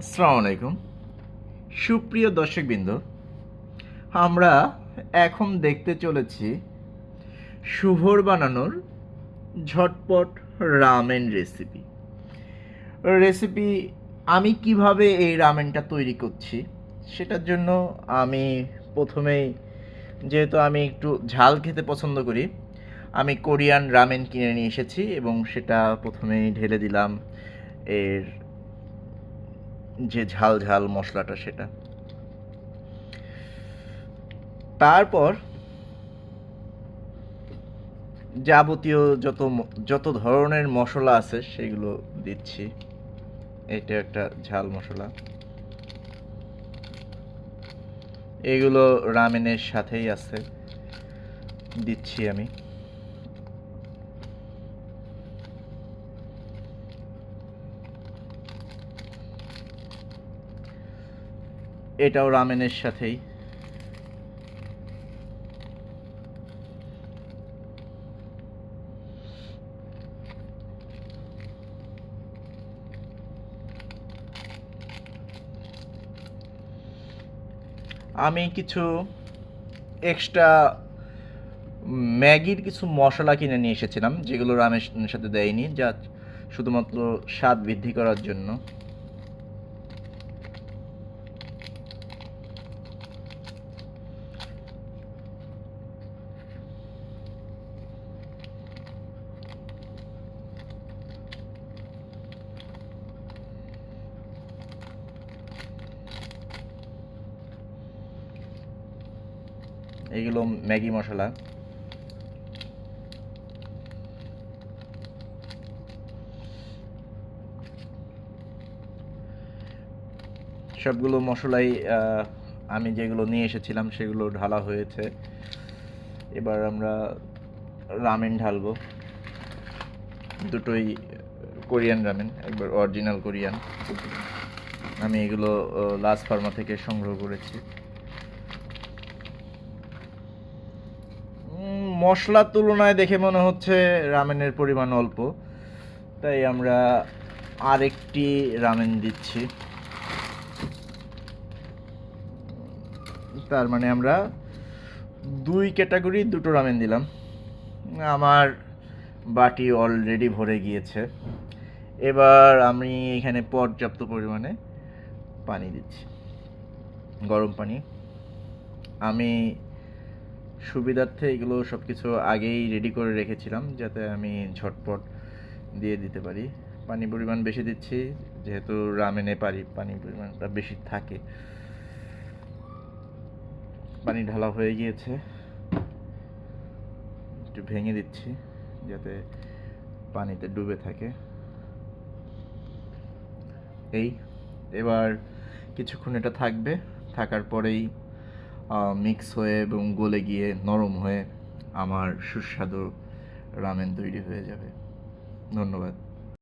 আসসালামু আলাইকুম সুপ্রিয় দর্শকবৃন্দ, আমরা এখন দেখতে চলেছি শুভর বানানোর ঝটপট রামেন রেসিপি আমি কিভাবে এই রামেনটা তৈরি করছি সেটার জন্য আমি প্রথমেই, যেহেতু আমি একটু ঝাল খেতে পছন্দ করি, আমি কোরিয়ান রামেন কিনে নিয়ে এসেছি এবং সেটা প্রথমেই ঢেলে দিলাম এর যে ঝাল ঝাল মশলাটা সেটা। তারপর যাবতীয় যত ধরনের মশলা আছে সেগুলো দিচ্ছি। এটা একটা ঝাল মশলা, এগুলো রামেনের সাথেই আছে, দিচ্ছি আমি। এটাও রামেনের সাথেই। আমি কিছু এক্সট্রা ম্যাগির কিছু মশলা কিনে নিয়ে এসেছিলাম, যেগুলো রামেনের সাথে দেয়নি, যা শুধুমাত্র স্বাদ বৃদ্ধি করার জন্য। এগুলো ম্যাগি মশলা। সবগুলো মশলাই আমি যেগুলো নিয়ে এসেছিলাম সেগুলো ঢালা হয়েছে। এবার আমরা রামেন ঢালবো। দুটোই কোরিয়ান রামেন, একবার অরিজিনাল কোরিয়ান। আমি এগুলো লাস ফার্মা থেকে সংগ্রহ করেছি। মশলার তুলনায় দেখে মনে হচ্ছে রামেনের পরিমাণ অল্প, তাই আমরা আরেকটি রামেন দিচ্ছি। তার মানে আমরা দুই ক্যাটাগরি দুটো রামেন দিলাম। আমার বাটি অলরেডি ভরে গিয়েছে। এবার আমি এখানে পর্যাপ্ত পরিমাণে পানি দিচ্ছি, গরম পানি। আমি সুবিধার্থে এগুলো সব কিছু আগেই রেডি করে রেখেছিলাম, যাতে আমি ঝটপট দিয়ে দিতে পারি। পানি পরিমাণ বেশি দিচ্ছি, যেহেতু রামেনে পানির পরিমাণটা বেশি থাকে। পানি ঢালা হয়ে গিয়েছে, একটু ভেঙে দিচ্ছি যাতে পানিতে ডুবে থাকে। এবার কিছুক্ষণ এটা থাকবে, থাকার পরেই মিক্স হয়ে এবং গলে গিয়ে নরম হয়ে আমার সুস্বাদু রামেন তৈরি হয়ে যাবে। ধন্যবাদ।